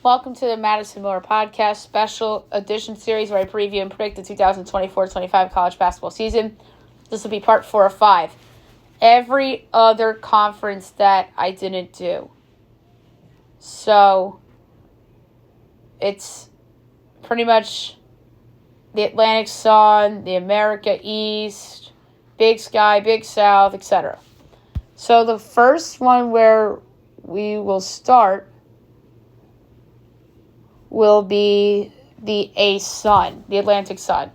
Welcome to the Madison Miller Podcast Special Edition Series where I preview and predict the 2024-25 college basketball season. This will be part 4 of 5. Every other conference that I didn't do. So, it's pretty much the Atlantic Sun, the America East, Big Sky, Big South, etc. So, the first one where we will start will be the Sun, the Atlantic Sun.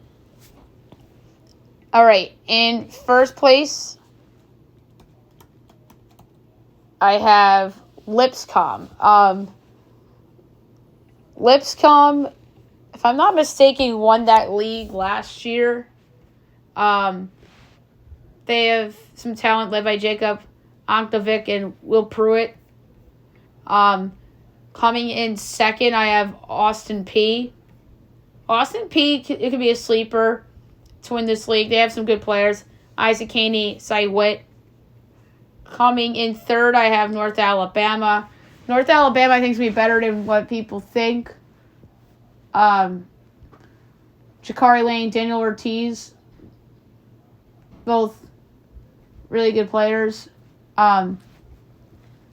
All right, in first place, I have Lipscomb. Lipscomb, if I'm not mistaken, won that league last year. They have some talent led by Jacob Anktovic and Will Pruitt. Coming in second, I have Austin P. Austin P, it could be a sleeper to win this league. They have some good players. Isaac Haney, Cy Witt. Coming in third, I have North Alabama. North Alabama, I think, is going to be better than what people think. Jakari Lane, Daniel Ortiz, both really good players.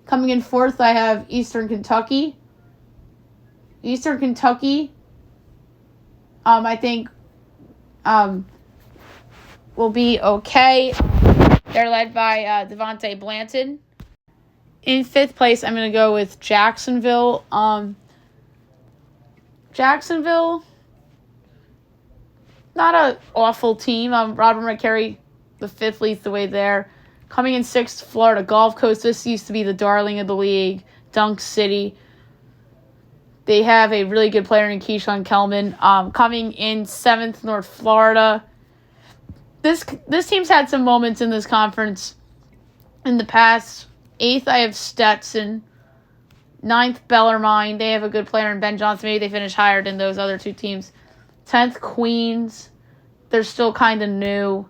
Coming in fourth, I have Eastern Kentucky. Eastern Kentucky, I think, will be okay. They're led by Devontae Blanton. In fifth place, I'm going to go with Jacksonville. Jacksonville, not an awful team. Robert McCary, the fifth, leads the way there. Coming in sixth, Florida Gulf Coast. This used to be the darling of the league, Dunk City. They have a really good player in Keyshawn Kellman. Coming in seventh, North Florida. This team's had some moments in this conference in the past. Eighth, I have Stetson. Ninth, Bellarmine. They have a good player in Ben Johnson. Maybe they finish higher than those other two teams. 10th, Queens. They're still kind of new.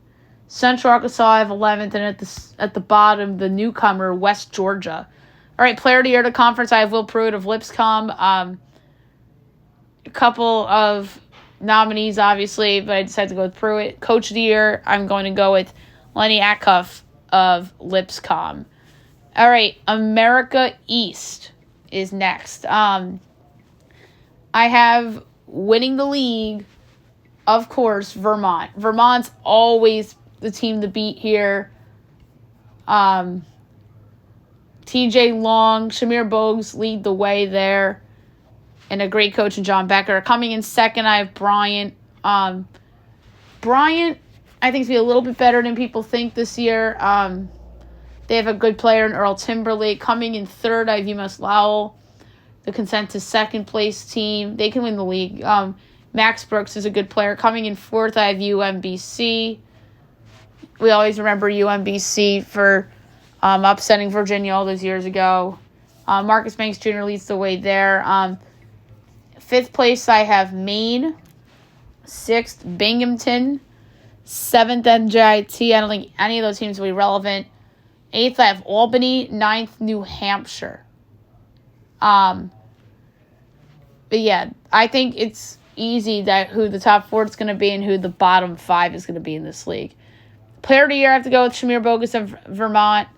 Central Arkansas, I have 11th, and at the bottom, the newcomer, West Georgia. All right, player of the year to conference, I have Will Pruitt of Lipscomb. A couple of nominees, obviously, but I decided to go with Pruitt. Coach of the year, I'm going to go with Lenny Atkoff of Lipscomb. All right, America East is next. I have winning the league, of course, Vermont. Vermont's always the team to beat here. TJ Long, Shamir Bogues lead the way there. And a great coach in John Becker. Coming in second, I have Bryant. Bryant, I think, is be a little bit better than people think this year. They have a good player in Earl Timberlake. Coming in third, I have UMass Lowell, the consensus second place team. They can win the league. Max Brooks is a good player. Coming in fourth, I have UMBC. We always remember UMBC for upsetting Virginia all those years ago. Marcus Banks Jr. leads the way there. Fifth place, I have Maine. Sixth, Binghamton. Seventh, NJIT. I don't think any of those teams will be relevant. Eighth, I have Albany. Ninth, New Hampshire. But yeah, I think it's easy that who the top four is going to be and who the bottom five is going to be in this league. Player of the year, I have to go with Shamir Bogues of Vermont.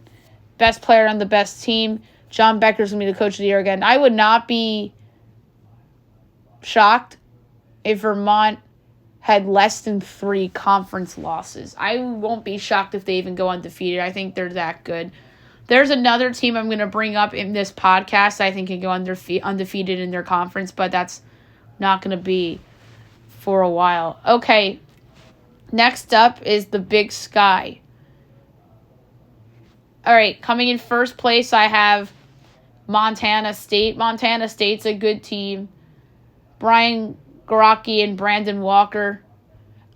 Best player on the best team. John Becker's going to be the coach of the year again. I would not be shocked if Vermont had less than 3 conference losses. I won't be shocked if they even go undefeated. I think they're that good. There's another team I'm going to bring up in this podcast I think can go undefeated in their conference, but that's not going to be for a while. Okay, next up is the Big Sky. All right, coming in first place, I have Montana State. Montana State's a good team. Brian Garocki and Brandon Walker.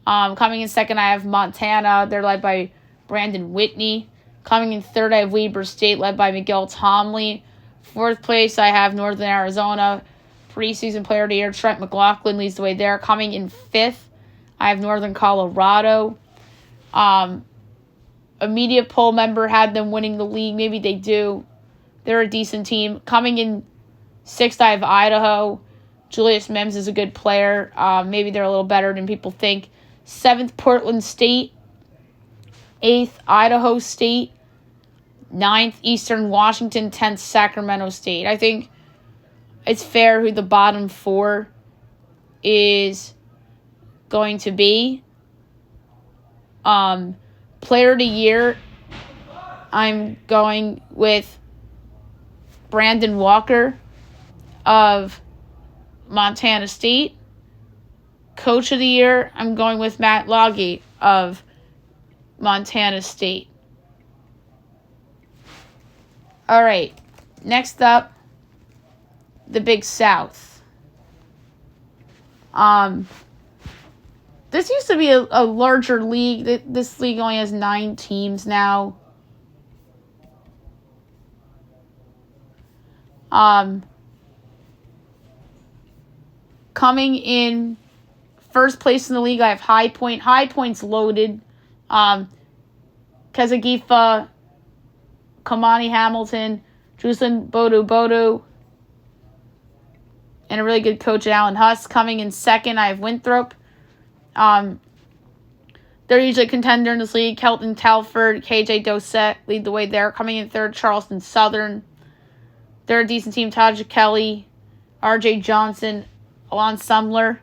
Coming in second, I have Montana. They're led by Brandon Whitney. Coming in third, I have Weber State, led by Miguel Tomley. Fourth place, I have Northern Arizona. Preseason player of the year, Trent McLaughlin leads the way there. Coming in fifth, I have Northern Colorado. A media poll member had them winning the league. Maybe they do. They're a decent team. Coming in Sixth, I have Idaho. Julius Mims is a good player. Maybe they're a little better than people think. Seventh, Portland State. Eighth, Idaho State. Ninth, Eastern Washington. 10th, Sacramento State. I think it's fair who the bottom four is going to be. Player of the year, I'm going with Brandon Walker of Montana State. Coach of the year, I'm going with Matt Logge of Montana State. All right, next up, the Big South. This used to be a larger league. This league only has 9 teams now. Coming in first place in the league, I have High Point. High Point's loaded. Kezagifa, Kamani Hamilton, Juslin Bodu, and a really good coach, Alan Huss. Coming in second, I have Winthrop. They're usually a contender in this league. Kelton Telford, KJ Dossett lead the way there. Coming in third, Charleston Southern. They're a decent team. Taja Kelly, RJ Johnson, Alon Sumler.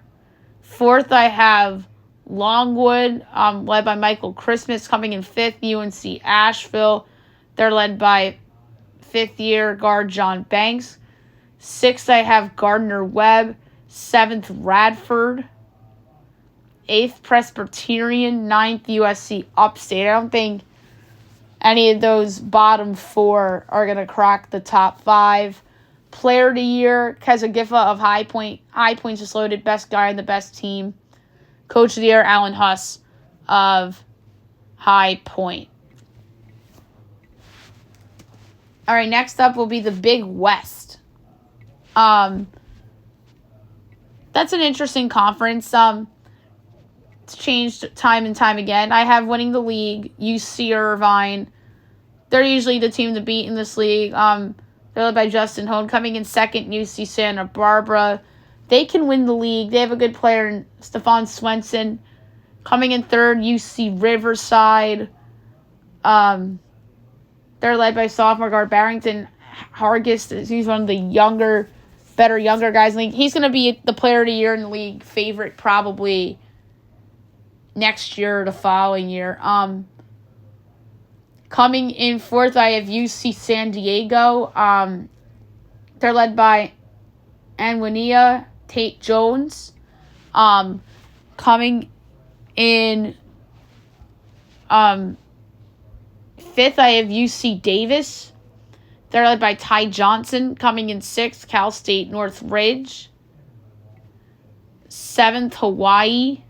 Fourth, I have Longwood, led by Michael Christmas. Coming in fifth, UNC Asheville. They're led by fifth-year guard John Banks. Sixth, I have Gardner Webb. Seventh, Radford. Eighth, Presbyterian. Ninth, USC Upstate. I don't think any of those bottom four are going to crack the top 5. Player of the year, Kezagifa of High Point. High Point's just loaded. Best guy on the best team. Coach of the year, Alan Huss of High Point. All right, next up will be the Big West. That's an interesting conference. It's changed time and time again. I have winning the league, UC Irvine. They're usually the team to beat in this league. They're led by Justin Hone. Coming in second, UC Santa Barbara. They can win the league. They have a good player in Stefan Swenson. Coming in third, UC Riverside. They're led by sophomore guard Barrington Hargis. He's one of the better younger guys in the league. He's going to be the player of the year in the league, favorite probably next year or the following year. Coming in fourth, I have UC San Diego. They're led by Anwania Tate Jones. Coming in fifth, I have UC Davis. They're led by Ty Johnson. Coming in sixth, Cal State Northridge. Seventh, Hawaii.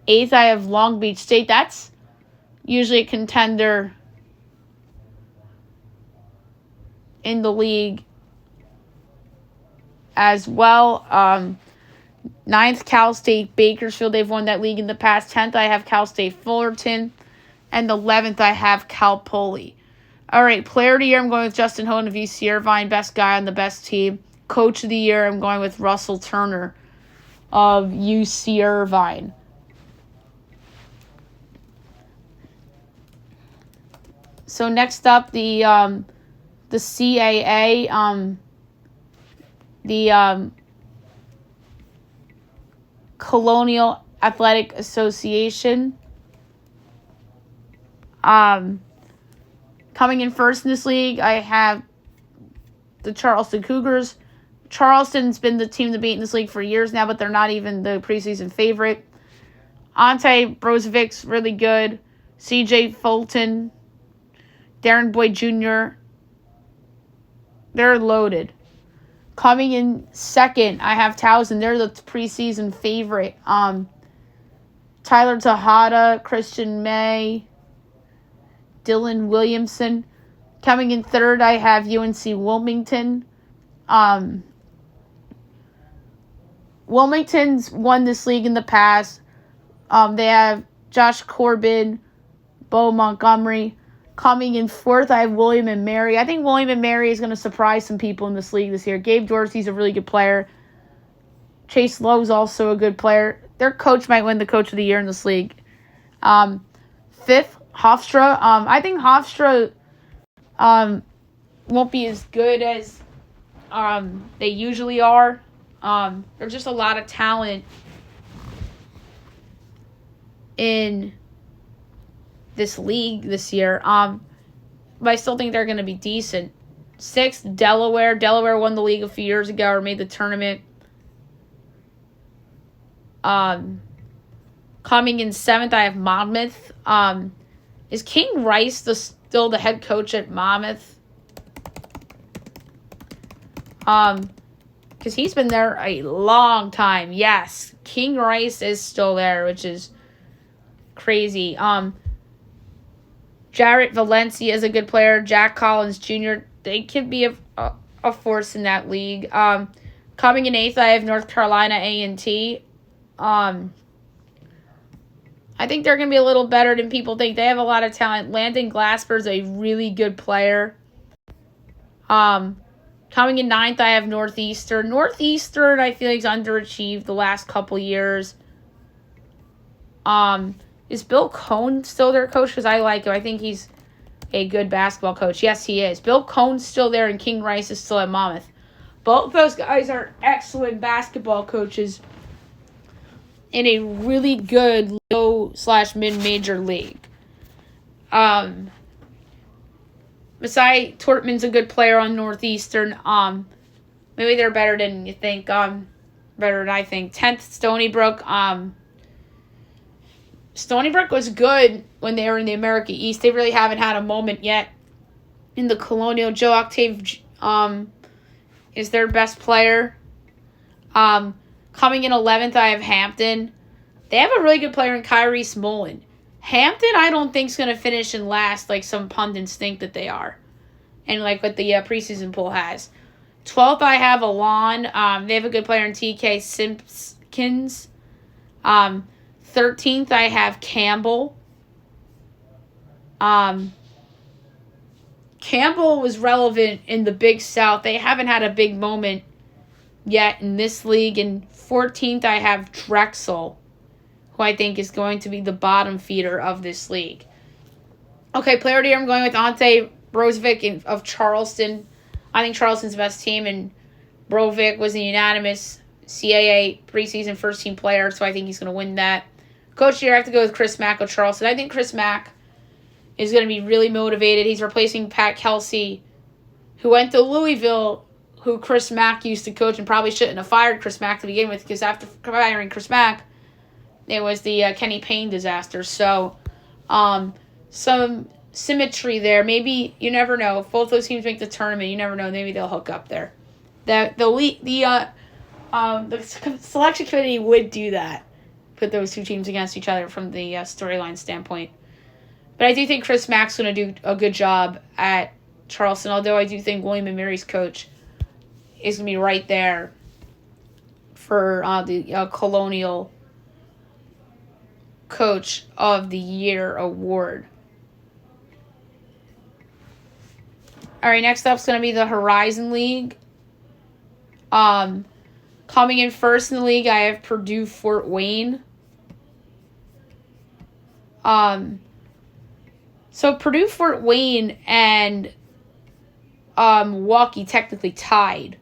Eighth, I have Long Beach State. That's usually a contender in the league as well. Ninth, Cal State Bakersfield. They've won that league in the past. 10th, I have Cal State Fullerton. And 11th, I have Cal Poly. All right, player of the year, I'm going with Justin Hone of UC Irvine. Best guy on the best team. Coach of the year, I'm going with Russell Turner of UC Irvine. So next up, the CAA, the Colonial Athletic Association. Coming in first in this league, I have the Charleston Cougars. Charleston's been the team to beat in this league for years now, but they're not even the preseason favorite. Ante Brozovic's really good. CJ Fulton, Darren Boyd Jr., they're loaded. Coming in second, I have Towson. They're the preseason favorite. Tyler Tejada, Christian May, Dylan Williamson. Coming in third, I have UNC Wilmington. Wilmington's won this league in the past. They have Josh Corbin, Bo Montgomery. Coming in fourth, I have William and Mary. I think William and Mary is going to surprise some people in this league this year. Gabe Dorsey's a really good player. Chase Lowe's also a good player. Their coach might win the Coach of the Year in this league. Fifth, Hofstra. I think Hofstra won't be as good as they usually are. There's just a lot of talent in this league this year. But I still think they're going to be decent. Sixth, Delaware. Delaware won the league a few years ago or made the tournament. Coming in seventh, I have Monmouth. Is King Rice still the head coach at Monmouth? Because he's been there a long time. Yes, King Rice is still there, which is crazy. Jarrett Valencia is a good player. Jack Collins Jr., they could be a force in that league. Coming in eighth, I have North Carolina A&T. I think they're going to be a little better than people think. They have a lot of talent. Landon Glasper's a really good player. Coming in ninth, I have Northeastern. Northeastern, I feel like, is underachieved the last couple years. Is Bill Cohn still their coach? Because I like him. I think he's a good basketball coach. Yes, he is. Bill Cohn's still there, and King Rice is still at Monmouth. Both those guys are excellent basketball coaches in a really good low/mid-major league. Masai Tortman's a good player on Northeastern. Maybe they're better than you think. Better than I think. 10th, Stony Brook. Stony Brook was good when they were in the America East. They really haven't had a moment yet in the Colonial. Joe Octave is their best player. Coming in 11th, I have Hampton. They have a really good player in Kyrie Smolin. Hampton, I don't think, is going to finish in last like some pundits think that they are. And like what the preseason poll has. 12th, I have Alon. They have a good player in TK Simpkins. 13th, I have Campbell. Campbell was relevant in the Big South. They haven't had a big moment yet in this league. And 14th, I have Drexel, who I think is going to be the bottom feeder of this league. Okay, player of the year, I'm going with Ante Brozovic of Charleston. I think Charleston's the best team, and Brozovic was a unanimous CAA preseason first-team player, so I think he's going to win that. Coach of the year, I have to go with Chris Mack of Charleston. I think Chris Mack is going to be really motivated. He's replacing Pat Kelsey, who went to Louisville, who Chris Mack used to coach and probably shouldn't have fired Chris Mack to begin with, because after firing Chris Mack, it was the Kenny Payne disaster. So, some symmetry there. Maybe, you never know. If both those teams make the tournament, you never know. Maybe they'll hook up there. The selection committee would do that. Put those two teams against each other from the storyline standpoint. But I do think Chris Mack's going to do a good job at Charleston, although I do think William and Mary's coach is going to be right there for the Colonial Coach of the Year award. All right, next up is going to be the Horizon League. Coming in first in the league, I have Purdue Fort Wayne. So Purdue Fort Wayne and Milwaukee technically tied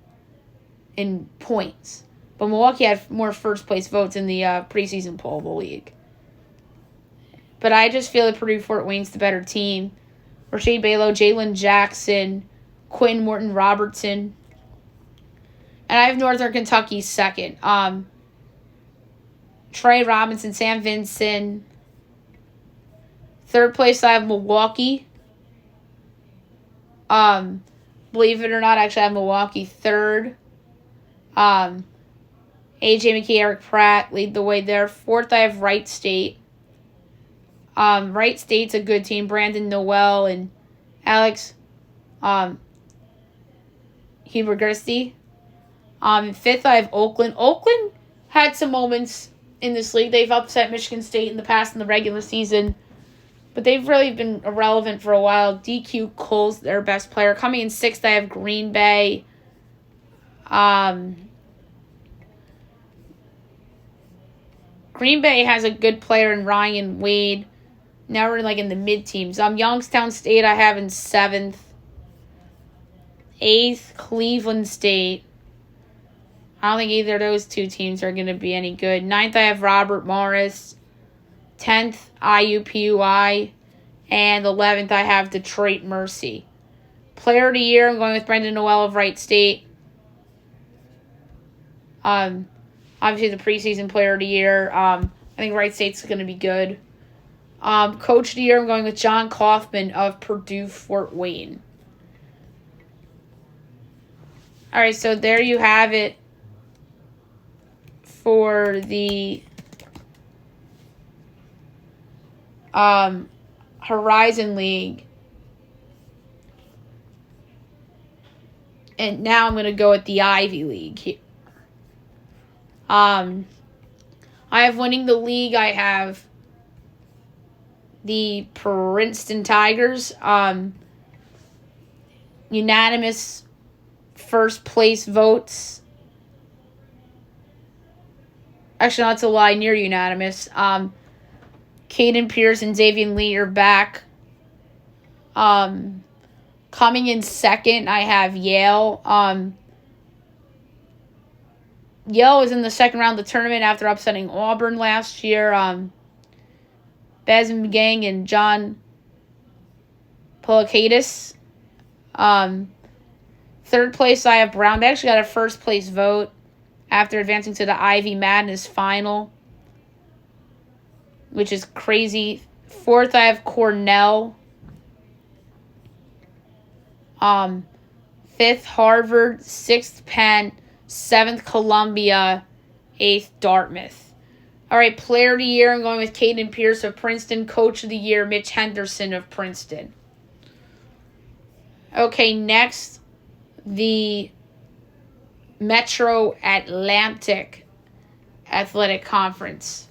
in points, but Milwaukee had more first place votes in the preseason poll of the league. But I just feel that Purdue Fort Wayne's the better team. Rashae Balo, Jalen Jackson, Quinn Morton Robertson. And I have Northern Kentucky second. Trey Robinson, Sam Vinson. Third place, I have Milwaukee. Believe it or not, actually I have Milwaukee third. AJ McKee, Eric Pratt lead the way there. Fourth, I have Wright State. Wright State's a good team. Brandon Noel and Alex Hubergristy. Fifth, I have Oakland. Oakland had some moments in this league. They've upset Michigan State in the past in the regular season. but they've really been irrelevant for a while. DQ Cole's their best player. Coming in sixth, I have Green Bay. Green Bay has a good player in Ryan Wade. Now we're in the mid-teams. Youngstown State I have in seventh. Eighth, Cleveland State. I don't think either of those two teams are going to be any good. Ninth, I have Robert Morris. 10th, IUPUI. And 11th, I have Detroit Mercy. Player of the Year, I'm going with Brendan Noel of Wright State. Obviously, the preseason Player of the Year. I think Wright State's going to be good. Coach of the Year, I'm going with John Kaufman of Purdue Fort Wayne. All right, so there you have it for the Horizon League. And now I'm going to go with the Ivy League. I have winning the league. I have the Princeton Tigers. Unanimous first place votes. Actually, no, that's a lie. Near unanimous. Caden Pierce and Xavier Lee are back. Coming in second, I have Yale. Yale was in the second round of the tournament after upsetting Auburn last year. Bezin Gang and John Polakadis. Third place, I have Brown. They actually got a first place vote after advancing to the Ivy Madness final, which is crazy. Fourth, I have Cornell. Fifth, Harvard. Sixth, Penn. Seventh, Columbia. Eighth, Dartmouth. All right, Player of the Year, I'm going with Caden Pierce of Princeton. Coach of the Year, Mitch Henderson of Princeton. Okay, next, the Metro Atlantic Athletic Conference.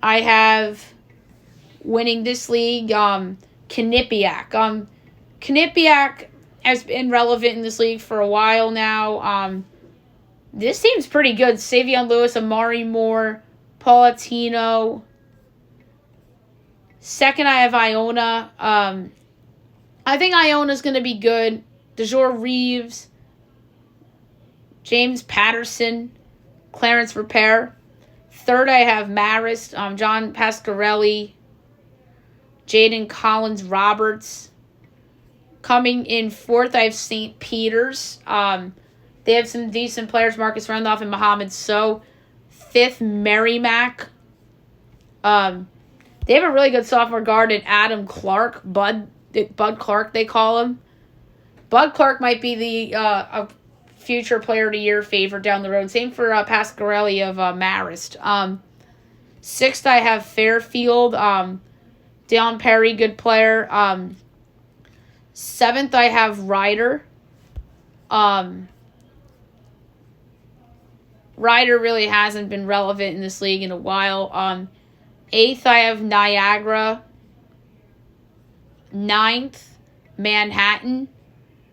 I have winning this league, Quinnipiac. Quinnipiac has been relevant in this league for a while now. This team's pretty good. Savion Lewis, Amari Moore, Paulatino. Second, I have Iona. I think Iona's going to be good. DeJour Reeves, James Patterson, Clarence Repair. Third, I have Marist, John Pasquarelli, Jaden Collins Roberts. Coming in fourth, I have St. Peter's. They have some decent players, Marcus Randolph and Mohamed So. Fifth, Merrimack. They have a really good sophomore guard in Adam Clark, Bud Clark, they call him. Bud Clark might be the a future Player of the Year favorite down the road. Same for Pasquarelli of Marist. Sixth, I have Fairfield. Dallin Perry, good player. Seventh, I have Ryder. Ryder really hasn't been relevant in this league in a while. Eighth, I have Niagara. Ninth, Manhattan.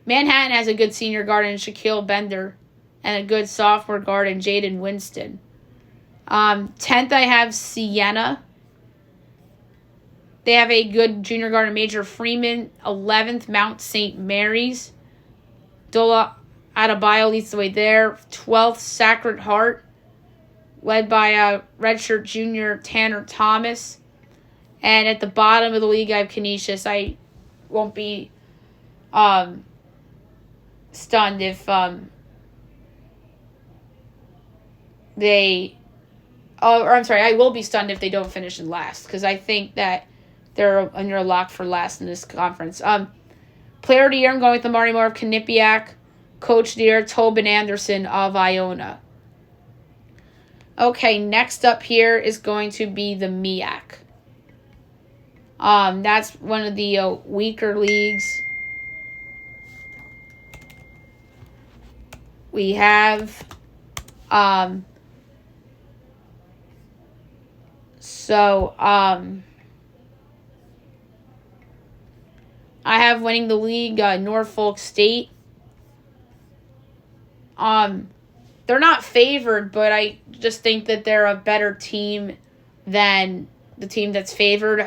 Manhattan has a good senior guard in Shaquille Bender and a good sophomore guard in Jaden Winston. 10th, I have Siena. They have a good junior guard in Major Freeman. 11th, Mount St. Mary's. Dola Adebayo leads the way there. 12th, Sacred Heart, led by redshirt junior Tanner Thomas. And at the bottom of the league, I have Canisius. I won't be stunned if they... I will be stunned if they don't finish in last, because I think that they're under lock for last in this conference. Player of the Year, I'm going with Amari Moore of Quinnipiac. Coach of the Year, Tobin Anderson of Iona. Okay, next up here is going to be the MEAC. That's one of the weaker leagues. We have So, I have winning the league Norfolk State. They're not favored, but I just think that they're a better team than the team that's favored.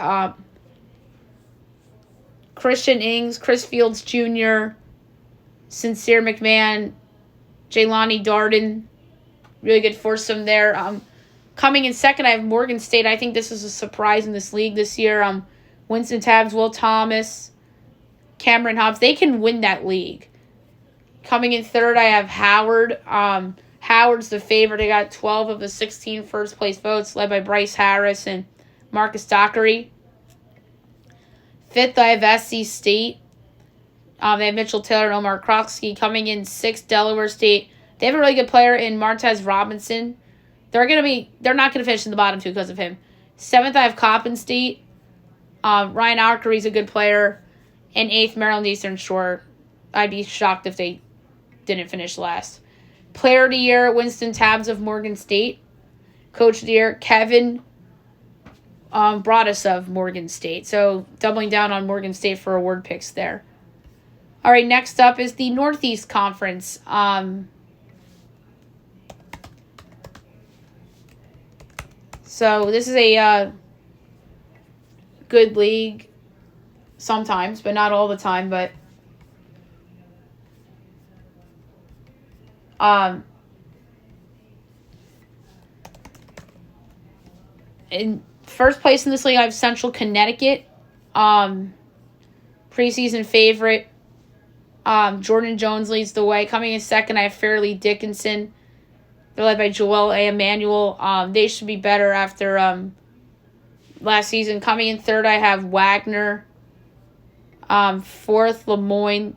Christian Ings, Chris Fields Jr., Sincere McMahon, Jaylani Darden, really good foursome there. Coming in second, I have Morgan State. I think this is a surprise in this league this year. Winston Tabbs, Will Thomas, Cameron Hobbs. They can win that league. Coming in third, I have Howard. Howard's the favorite. They got 12 of the 16 first-place votes, led by Bryce Harris and Marcus Dockery. Fifth, I have SC State. They have Mitchell Taylor and Omar Kroksky. Coming in sixth, Delaware State. They have a really good player in Martez Robinson. They're not gonna finish in the bottom two because of him. Seventh, I have Coppin State. Ryan Arkery's a good player. And eighth, Maryland Eastern Shore. I'd be shocked if they didn't finish last. Player of the year, Winston Tabbs of Morgan State. Coach of the year, Kevin Broadus of Morgan State. So doubling down on Morgan State for award picks there. All right, next up is the Northeast Conference. So this is a good league sometimes, but not all the time. But in first place in this league, I have Central Connecticut. Preseason favorite. Jordan Jones leads the way. Coming in second, I have Fairleigh Dickinson. They're led by Joel A. Emanuel. They should be better after last season. Coming in third, I have Wagner. Fourth, Lemoyne.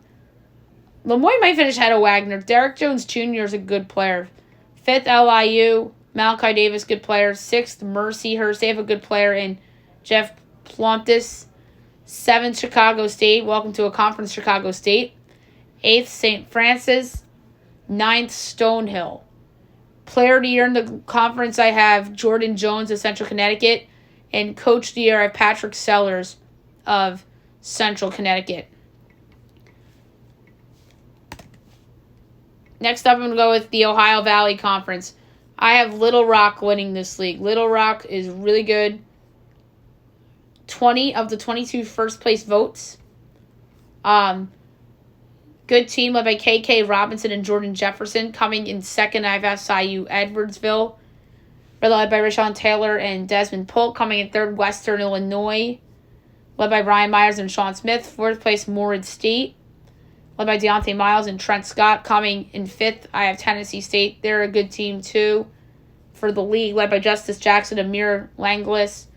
Lemoyne might finish ahead of Wagner. Derek Jones Jr. is a good player. Fifth, LIU. Malachi Davis, good player. Sixth, Mercyhurst. They have a good player in Jeff Plontis. Seventh, Chicago State. Welcome to a conference, Chicago State. Eighth, St. Francis. Ninth, Stonehill. Player of the year in the conference, I have Jordan Jones of Central Connecticut. And Coach of the year, I have Patrick Sellers of Central Connecticut. Next up, I'm going to go with the Ohio Valley Conference. I have Little Rock winning this league. Little Rock is really good. 20 of the 22 first-place votes. Good team led by KK Robinson and Jordan Jefferson. Coming in second, I have SIU Edwardsville. Led by Rashawn Taylor and Desmond Polk. Coming in third, Western Illinois. Led by Ryan Myers and Sean Smith. Fourth place, Morehead State. Led by Deontay Miles and Trent Scott. Coming in fifth, I have Tennessee State. They're a good team, too, for the league. Led by Justice Jackson and Amir Langlis.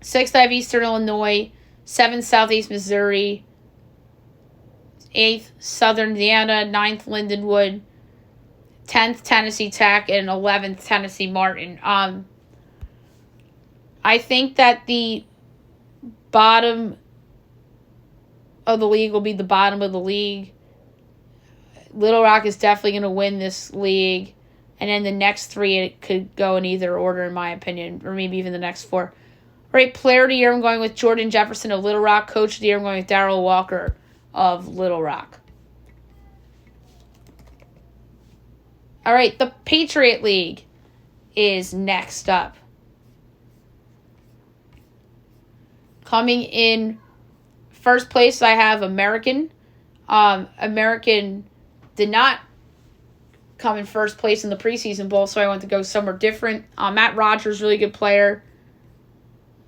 Sixth, I have Eastern Illinois. Seventh, Southeast Missouri. Eighth, Southern Indiana. Ninth, Lindenwood. 10th, Tennessee Tech. And 11th, Tennessee Martin. I think that the bottom of the league will be the bottom of the league. Little Rock is definitely going to win this league. And then the next three, it could go in either order, in my opinion. Or maybe even the next four. All right, player of the year, I'm going with Jordan Jefferson of Little Rock. Coach of the year, I'm going with Darrell Walker of Little Rock. All right, the Patriot League is next up. Coming in first place, I have American. American did not come in first place in the preseason bowl, so I went to go somewhere different. Matt Rogers, really good player.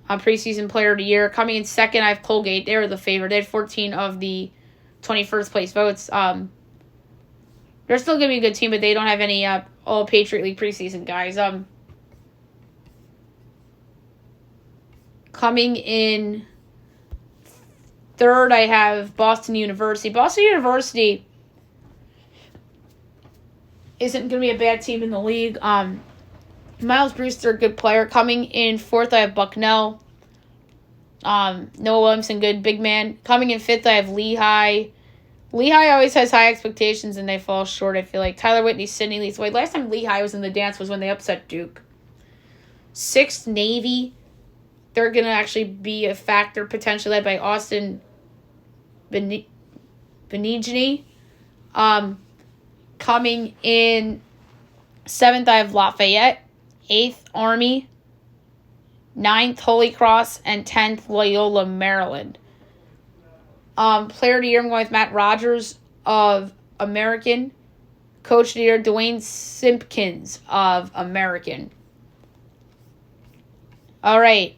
Preseason player of the year. Coming in second, I have Colgate. They were the favorite. They had 14 of the 21st place votes. They're still going to be a good team, but they don't have any all Patriot League preseason guys. Coming in third, I have Boston University. Boston University isn't going to be a bad team in the league. Miles Brewster, a good player. Coming in fourth, I have Bucknell. Noah Williamson, good big man. Coming in fifth, I have Lehigh. Lehigh always has high expectations, and they fall short, I feel like. Tyler Whitney, Sydney leads the way. Last time Lehigh was in the dance was when they upset Duke. 6th, Navy. They're going to actually be a factor, potentially led by Austin Benigni. Coming in 7th, I have Lafayette. 8th, Army. 9th, Holy Cross. And 10th, Loyola, Maryland. Player of the year, I'm going with Matt Rogers of American. Coach of the year, Dwayne Simpkins of American. All right.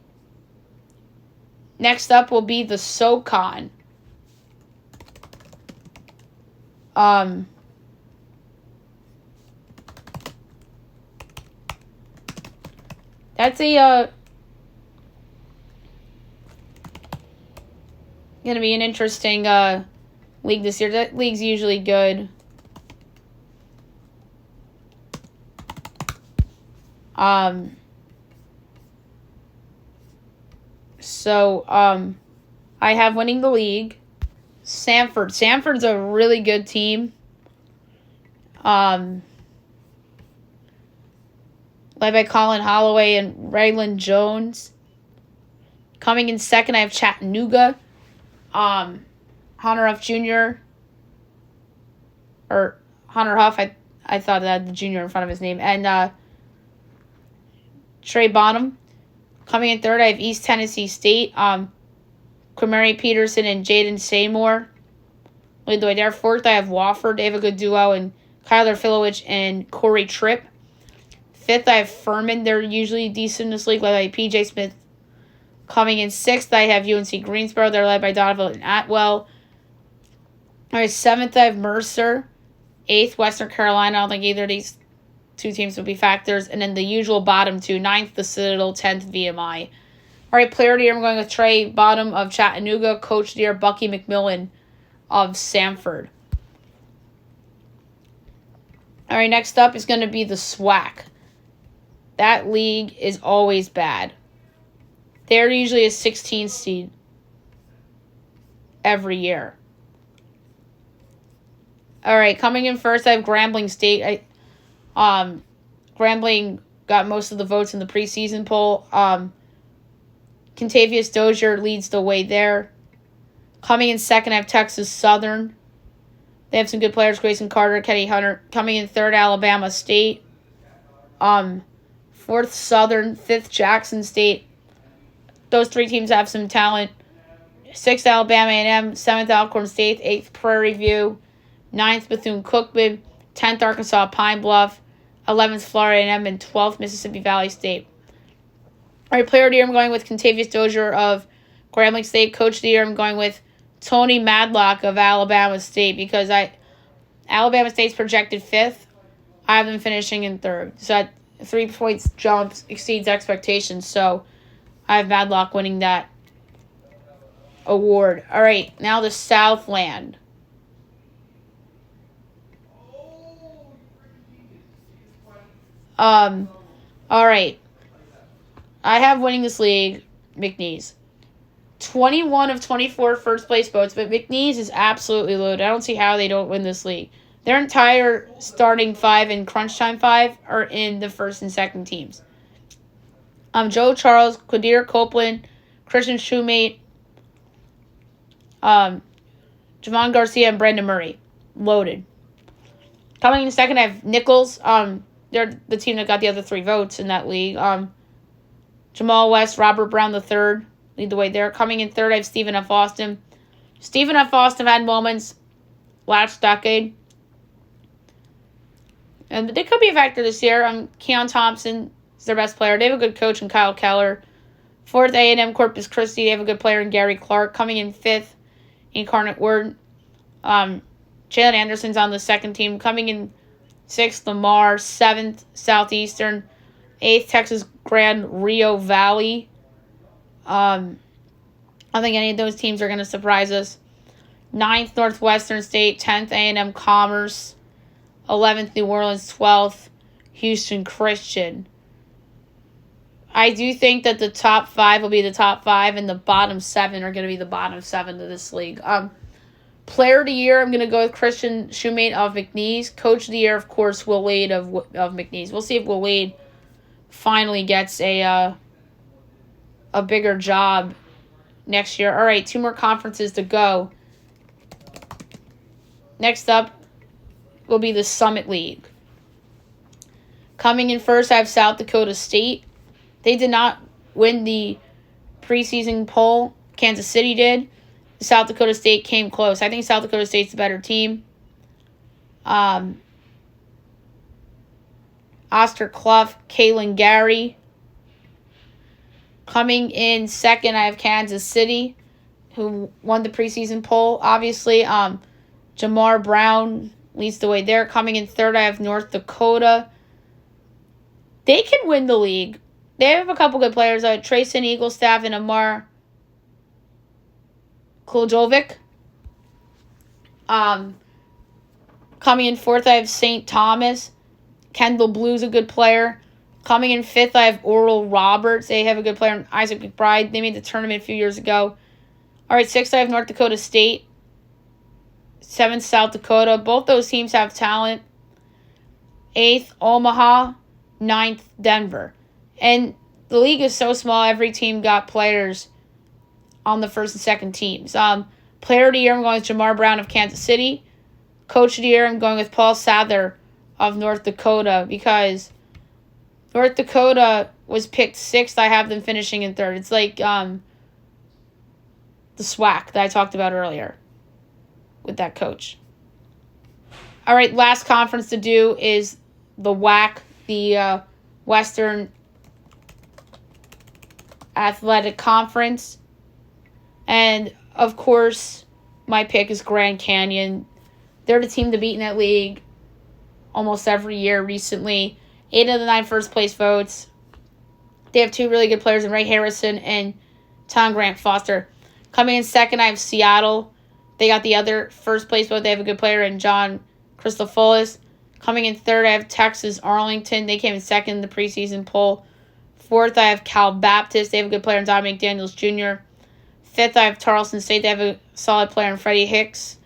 Next up will be the SoCon. That's a gonna be an interesting league this year. That league's usually good. I have winning the league. Sanford. Sanford's a really good team. Led by Colin Holloway and Raylan Jones. Coming in 2nd, I have Chattanooga. Hunter Huff Jr. Or Hunter Huff, I thought that had the junior in front of his name. And Trey Bonham. Coming in 3rd, I have East Tennessee State. Quamari Peterson and Jaden Seymour lead the way there. 4th, I have Wofford. They have a good duo. And Kyler Filowich and Corey Tripp. 5th, I have Furman. They're usually decent in this league, led by P.J. Smith. Coming in 6th, I have UNC Greensboro. They're led by Donovan and Atwell. All right, 7th, I have Mercer. 8th, Western Carolina. I don't think either of these two teams would be factors. And then the usual bottom two. 9th, the Citadel. 10th, VMI. All right, player of the year, I'm going with Trey Bonham of Chattanooga. Coach of the year, Bucky McMillan of Sanford. All right, next up is going to be the SWAC. That league is always bad. They're usually a 16 seed every year. All right, coming in first, I have Grambling State. Grambling got most of the votes in the preseason poll. Contavious Dozier leads the way there. Coming in 2nd, I have Texas Southern. They have some good players, Grayson Carter, Kenny Hunter. Coming in 3rd, Alabama State. 4th, Southern. 5th, Jackson State. Those three teams have some talent. 6th, Alabama A&M. 7th, Alcorn State. 8th, Prairie View. 9th, Bethune-Cookman. 10th, Arkansas Pine Bluff. 11th, Florida A&M. And 12th, Mississippi Valley State. All right, player of the year, I'm going with Contavious Dozier of Grambling State. Coach of the year, I'm going with Tony Madlock of Alabama State because Alabama State's projected 5th. I have them finishing in 3rd. So that 3 points jump exceeds expectations. So I have Madlock winning that award. All right, now the Southland. All right. I have winning this league, McNeese. 21 of 24 first place votes, but McNeese is absolutely loaded. I don't see how they don't win this league. Their entire starting 5 and crunch time 5 are in the first and second teams. Joe Charles, Qadir Copeland, Christian Shoemate, Javon Garcia, and Brendan Murray. Loaded. Coming in second, I have Nichols. They're the team that got the other 3 votes in that league. Jamal West, Robert Brown III lead the way there. Coming in 3rd, I have Stephen F. Austin. Stephen F. Austin had moments last decade. And they could be a factor this year. Keon Thompson is their best player. They have a good coach in Kyle Keller. 4th, A&M Corpus Christi. They have a good player in Gary Clark. Coming in 5th, Incarnate Word. Jalen Anderson's on the second team. Coming in 6th, Lamar. 7th, Southeastern. 8th, Texas Grand Rio Valley. I don't think any of those teams are going to surprise us. 9th, Northwestern State. 10th, A&M Commerce. 11th, New Orleans. 12th, Houston Christian. I do think that the top 5 will be the top 5, and the bottom 7 are going to be the bottom 7 of this league. Player of the year, I'm going to go with Christian Shoemate of McNeese. Coach of the year, of course, Will Wade of McNeese. We'll see if Will Wade finally gets a bigger job next year. All right, 2 more conferences to go. Next up will be the Summit League. Coming in first, I have South Dakota State. They did not win the preseason poll. Kansas City did. South Dakota State came close. I think South Dakota State's the better team. Oster Clough, Kalen Gary. Coming in second, I have Kansas City, who won the preseason poll. Obviously, Jamar Brown leads the way there. Coming in third, I have North Dakota. They can win the league. They have a couple good players. Trayson Eaglestaff and Amar Klujovic. Coming in fourth, I have St. Thomas. Kendall Blue's a good player. Coming in fifth, I have Oral Roberts. They have a good player. And Isaac McBride. They made the tournament a few years ago. All right, sixth, I have North Dakota State. Seventh, South Dakota. Both those teams have talent. Eighth, Omaha. Ninth, Denver. And the league is so small, every team got players on the first and second teams. Player of the year, I'm going with Jamar Brown of Kansas City. Coach of the year, I'm going with Paul Sather of North Dakota because North Dakota was picked sixth. I have them finishing in third. It's like the SWAC that I talked about earlier with that coach. All right, last conference to do is the WAC, the Western Athletic Conference. And, of course, my pick is Grand Canyon. They're the team to beat in that league almost every year recently. 8 of the 9 first-place votes. They have 2 really good players in Ray Harrison and Tom Grant Foster. Coming in second, I have Seattle. They got the other first-place vote. They have a good player in John Christofolis. Coming in third, I have Texas Arlington. They came in second in the preseason poll. Fourth, I have Cal Baptist. They have a good player in Dominic Daniels Jr. Fifth, I have Tarleton State. They have a solid player in Freddie Hicks.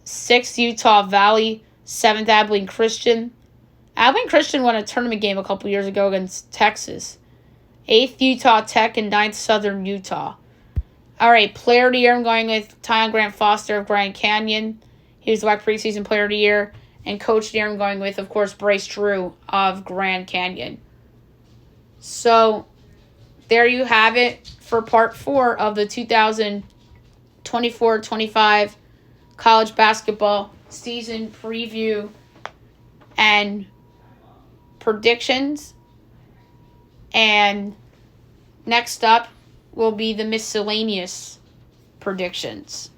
Sixth, Utah Valley. Seventh, Abilene Christian. Abilene Christian won a tournament game a couple years ago against Texas. Eighth, Utah Tech. And ninth, Southern Utah. All right, player of the year, I'm going with Tom Grant Foster of Grand Canyon. He was the WAC preseason player of the year. And coach of the year, I'm going with, of course, Bryce Drew of Grand Canyon. So, there you have it for part 4 of the 2024-25 college basketball season preview and predictions. And next up will be the miscellaneous predictions.